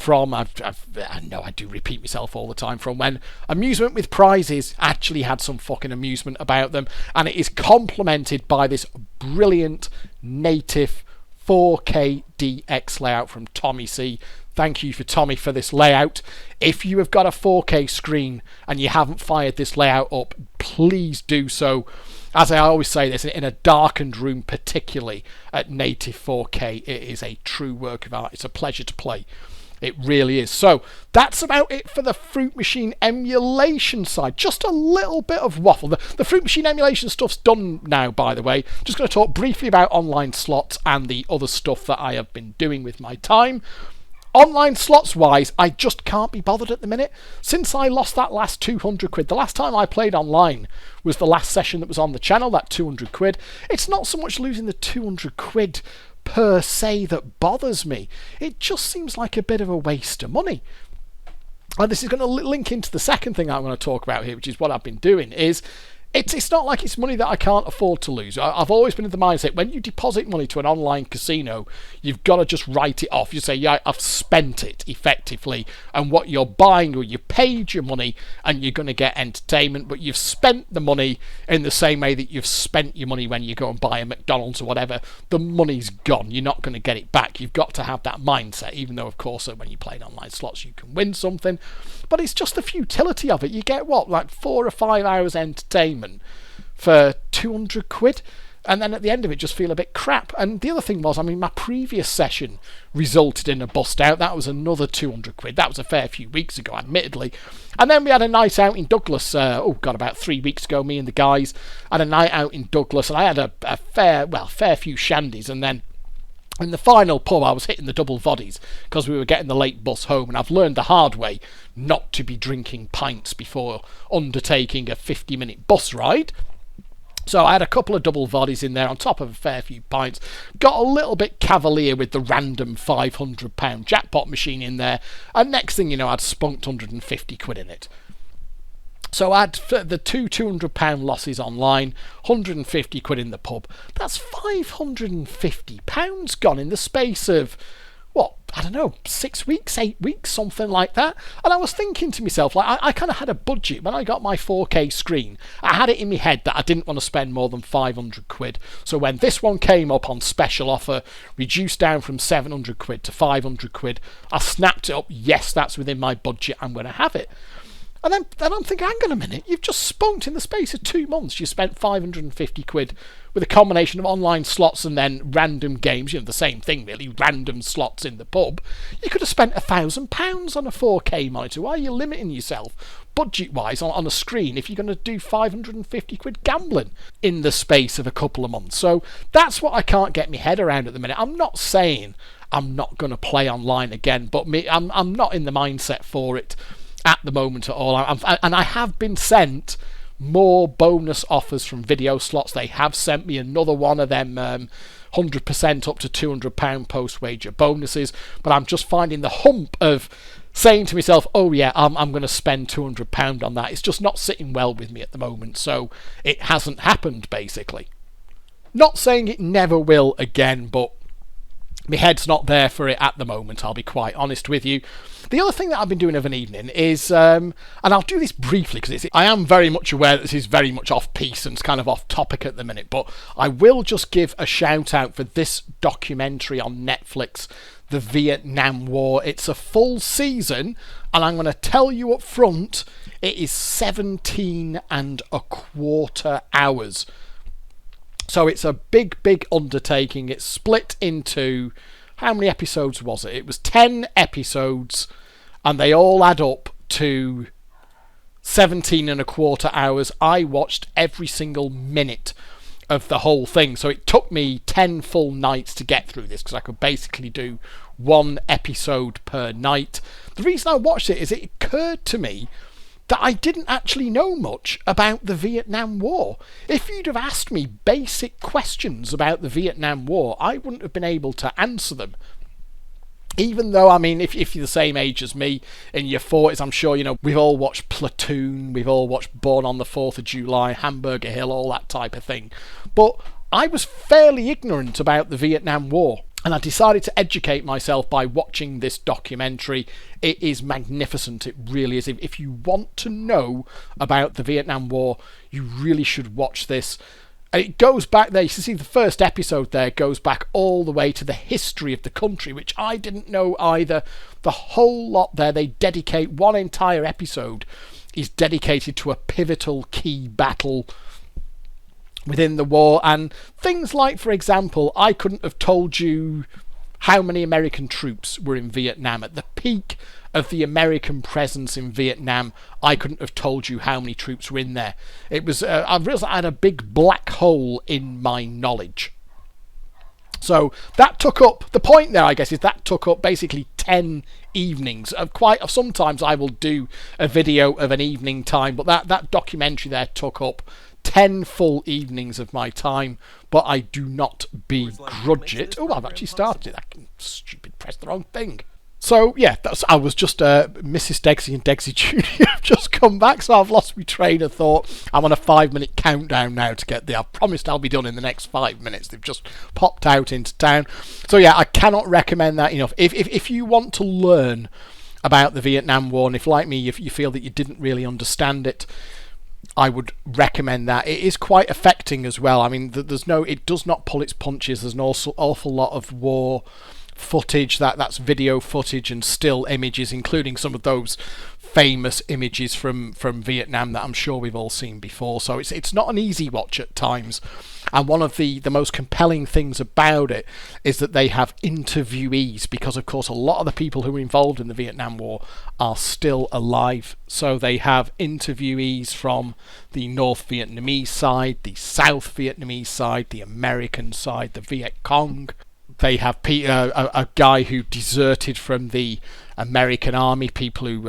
I know I do repeat myself all the time, from when Amusement with Prizes actually had some fucking amusement about them, and it is complemented by this brilliant native 4K DX layout from Tommy C. Thank you for Tommy for this layout. If you have got a 4K screen and you haven't fired this layout up, please do so. As I always say this, in a darkened room, particularly at native 4K, it is a true work of art. It's a pleasure to play. It really is. So that's about it for the Fruit Machine emulation side. Just a little bit of waffle. The Fruit Machine emulation stuff's done now, by the way. Just going to talk briefly about online slots and the other stuff that I have been doing with my time. Online slots wise, I just can't be bothered at the minute. Since I lost that last 200 quid, the last time I played online was the last session that was on the channel, that 200 quid. It's not so much losing the 200 quid per se that bothers me. It just seems like a bit of a waste of money. And this is going to link into the second thing I'm going to talk about here, which is what I've been doing, is it's not like it's money that I can't afford to lose. I've always been in the mindset, when you deposit money to an online casino, you've got to just write it off. You say, yeah, I've spent it effectively, and what you're buying, or you paid your money and you're going to get entertainment, but you've spent the money in the same way that you've spent your money when you go and buy a McDonald's or whatever. The money's gone. You're not going to get it back. You've got to have that mindset, even though, of course, when you play in online slots, you can win something. But it's just the futility of it. You get, what, like 4 or 5 hours entertainment for 200 quid, and then at the end of it just feel a bit crap. And the other thing was, I mean, my previous session resulted in a bust out. That was another 200 quid. That was a fair few weeks ago, admittedly. And then we had a night out in Douglas, about 3 weeks ago. Me and the guys had a night out in Douglas, and I had a fair few shandies, and then in the final pub, I was hitting the double voddies because we were getting the late bus home, and I've learned the hard way not to be drinking pints before undertaking a 50-minute bus ride. So I had a couple of double bodies in there on top of a fair few pints. Got a little bit cavalier with the random £500 jackpot machine in there. And next thing you know, I'd spunked 150 quid in it. So I had the two £200 losses online, 150 quid in the pub. That's £550 gone in the space of, what, I don't know, 6 weeks, 8 weeks, something like that. And I was thinking to myself, like, I kind of had a budget. When I got my 4K screen, I had it in my head that I didn't want to spend more than 500 quid. So when this one came up on special offer, reduced down from 700 quid to 500 quid, I snapped it up. Yes, that's within my budget. I'm going to have it. And then I'm thinking, hang on a minute, you've just spunked in the space of 2 months. You spent 550 quid with a combination of online slots and then random games, the same thing really, random slots in the pub. You could have spent £1,000 on a 4K monitor. Why are you limiting yourself, budget-wise, on a screen if you're going to do 550 quid gambling in the space of a couple of months? So that's what I can't get my head around at the minute. I'm not saying I'm not going to play online again, but I'm not in the mindset for it at the moment at all. And I have been sent more bonus offers from video slots. They have sent me another one of them 100% up to £200 post-wager bonuses, but I'm just finding the hump of saying to myself, oh yeah, I'm going to spend £200 on that. It's just not sitting well with me at the moment, so it hasn't happened, basically. Not saying it never will again, but my head's not there for it at the moment, I'll be quite honest with you. The other thing that I've been doing of an evening is, and I'll do this briefly because I am very much aware that this is very much off-piece and it's kind of off-topic at the minute, but I will just give a shout-out for this documentary on Netflix, The Vietnam War. It's a full season, and I'm going to tell you up front, it is 17 and a quarter hours. So it's a big undertaking. It's split into, how many episodes was it? It was 10 episodes, and they all add up to 17 and a quarter hours. I watched every single minute of the whole thing. So it took me 10 full nights to get through this because I could basically do one episode per night. The reason I watched it is it occurred to me that I didn't actually know much about the Vietnam War. If you'd have asked me basic questions about the Vietnam War, I wouldn't have been able to answer them. Even though, I mean, if you're the same age as me, in your 40s, I'm sure, we've all watched Platoon, we've all watched Born on the 4th of July, Hamburger Hill, all that type of thing. But I was fairly ignorant about the Vietnam War. And I decided to educate myself by watching this documentary. It is magnificent. It really is. If you want to know about the Vietnam War, you really should watch this. It goes back there. You can see the first episode there goes back all the way to the history of the country, which I didn't know either. The whole lot there. They dedicate one entire episode is dedicated to a pivotal key battle within the war, and things like, for example, I couldn't have told you how many American troops were in Vietnam. At the peak of the American presence in Vietnam, I couldn't have told you how many troops were in there. It was I realised I had a big black hole in my knowledge. So that took up, the point there, I guess, is that took up basically 10 evenings. Sometimes I will do a video of an evening time, but that documentary there took up 10 full evenings of my time, but I do not begrudge it. Oh, I've actually started it. I pressed the wrong thing. So, yeah, I was just Mrs. Degsy and Degsy Jr. have just come back, so I've lost my train of thought. I'm on a 5-minute countdown now to get there. I've promised I'll be done in the next 5 minutes. They've just popped out into town. So, yeah, I cannot recommend that enough. If you want to learn about the Vietnam War, and if, like me, if you feel that you didn't really understand it, I would recommend that. It is quite affecting as well. I mean, it does not pull its punches. There's an awful lot of war footage, that's video footage and still images, including some of those famous images from Vietnam that I'm sure we've all seen before. So it's not an easy watch at times. And one of the most compelling things about it is that they have interviewees, because of course a lot of the people who were involved in the Vietnam War are still alive. So they have interviewees from the North Vietnamese side, the South Vietnamese side, the American side, the Viet Cong. They have a guy who deserted from the American army, people who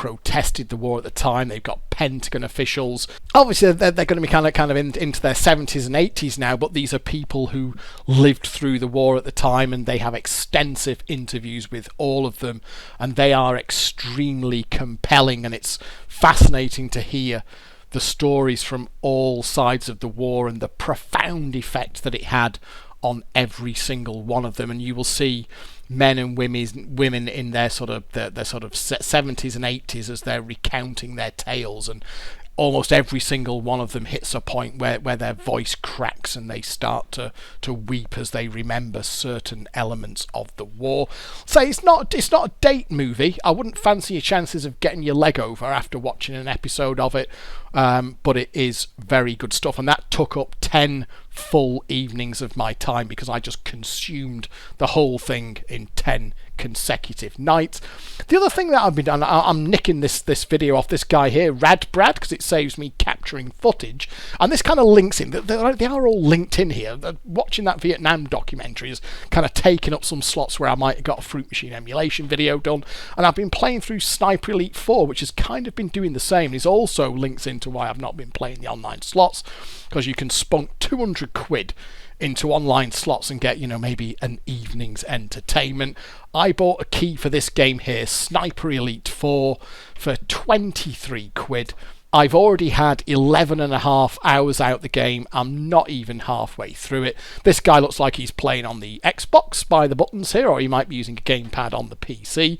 protested the war at the time. They've got Pentagon officials. Obviously, they're going to be kind of into their 70s and 80s now, but these are people who lived through the war at the time, and they have extensive interviews with all of them, and they are extremely compelling, and it's fascinating to hear the stories from all sides of the war and the profound effect that it had on every single one of them. And you will see men and women in their sort of 70s and 80s as they're recounting their tales, and almost every single one of them hits a point where their voice cracks and they start to weep as they remember certain elements of the war. So it's not a date movie. I wouldn't fancy your chances of getting your leg over after watching an episode of it, but it is very good stuff, and that took up 10 full evenings of my time because I just consumed the whole thing in 10 consecutive nights. The other thing that I've been doing, I'm nicking this video off this guy here, Radbrad, because it saves me capturing footage, and this kind of links in. They are all linked in here. Watching that Vietnam documentary has kind of taken up some slots where I might have got a Fruit Machine emulation video done, and I've been playing through Sniper Elite 4, which has kind of been doing the same. It also links into why I've not been playing the online slots, because you can spunk 200 quid into online slots and get, maybe an evening's entertainment. I bought a key for this game here, Sniper Elite 4, for 23 quid. I've already had 11 and a half hours out the game. I'm not even halfway through it. This guy looks like he's playing on the Xbox by the buttons here, or he might be using a gamepad on the PC.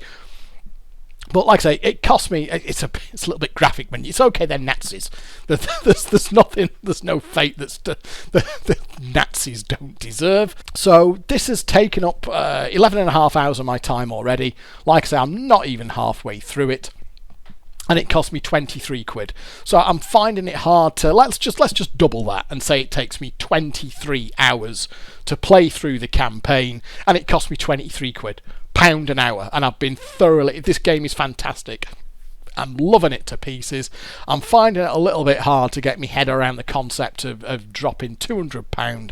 But like I say, it cost me. It's a little bit graphic, but it's okay. They're Nazis. There's nothing. There's no fate the Nazis don't deserve. So this has taken up 11 and a half hours of my time already. Like I say, I'm not even halfway through it, and it cost me 23 quid. So I'm finding it hard to let's just double that and say it takes me 23 hours to play through the campaign, and it cost me 23 quid. Pound an hour, and I've been thoroughly. This game is fantastic. I'm loving it to pieces. I'm finding it a little bit hard to get my head around the concept of dropping £200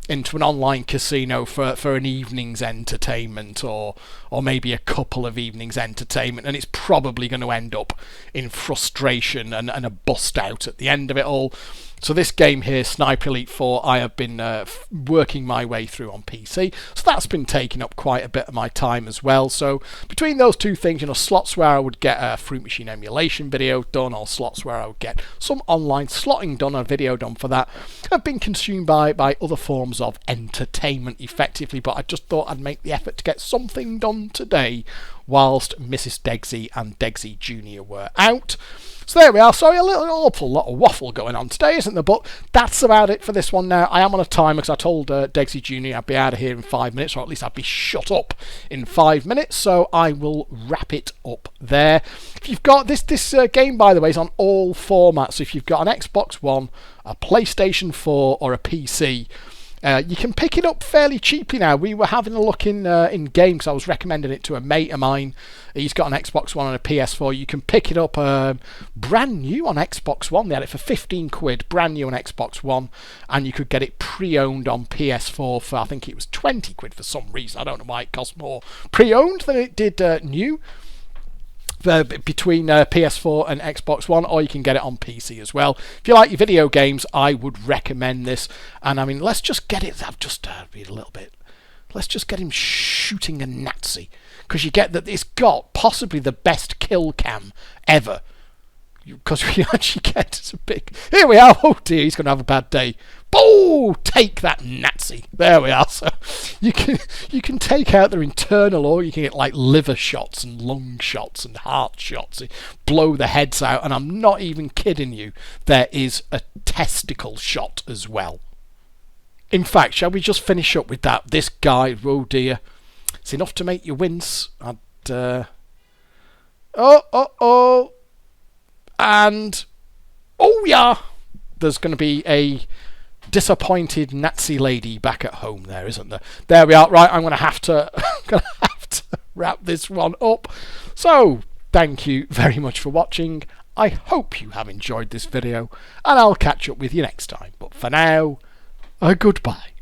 into an online casino for an evening's entertainment, or maybe a couple of evenings entertainment, and it's probably going to end up in frustration and a bust out at the end of it all. So this game here, Sniper Elite 4, I have been working my way through on PC. So that's been taking up quite a bit of my time as well. So between those two things, slots where I would get a Fruit Machine emulation video done, or slots where I would get some online slotting done, a video done for that, have been consumed by other forms of entertainment effectively. But I just thought I'd make the effort to get something done today whilst Mrs. Degsy and Degsy Jr. were out. So there we are. Sorry, an awful lot of waffle going on today, isn't there? But that's about it for this one now. I am on a timer because I told Degsy Jr. I'd be out of here in 5 minutes, or at least I'd be shut up in 5 minutes. So I will wrap it up there. If you've got this game, by the way, is on all formats. So if you've got an Xbox One, a PlayStation 4, or a PC, you can pick it up fairly cheaply now. We were having a look in game because I was recommending it to a mate of mine. He's got an Xbox One and a PS4. You can pick it up brand new on Xbox One. They had it for 15 quid, brand new on Xbox One, and you could get it pre-owned on PS4 for, I think it was 20 quid for some reason. I don't know why it cost more pre-owned than it did new. Between PS4 and Xbox One, or you can get it on PC as well. If you like your video games, I would recommend this. And I mean, let's just get it. I've just read a little bit. Let's just get him shooting a Nazi, because you get that it's got possibly the best kill cam ever. Because we actually get a big. Here we are. Oh dear, he's going to have a bad day. Oh, take that, Nazi. There we are. So you can take out their internal, or you can get like liver shots and lung shots and heart shots. Blow the heads out, and I'm not even kidding you. There is a testicle shot as well. In fact, shall we just finish up with that? This guy, oh dear, it's enough to make you wince. And oh yeah, there's going to be a disappointed Nazi lady back at home there, isn't there? There we are. Right, I'm going to have to wrap this one up. So thank you very much for watching. I hope you have enjoyed this video, and I'll catch up with you next time. But for now, goodbye.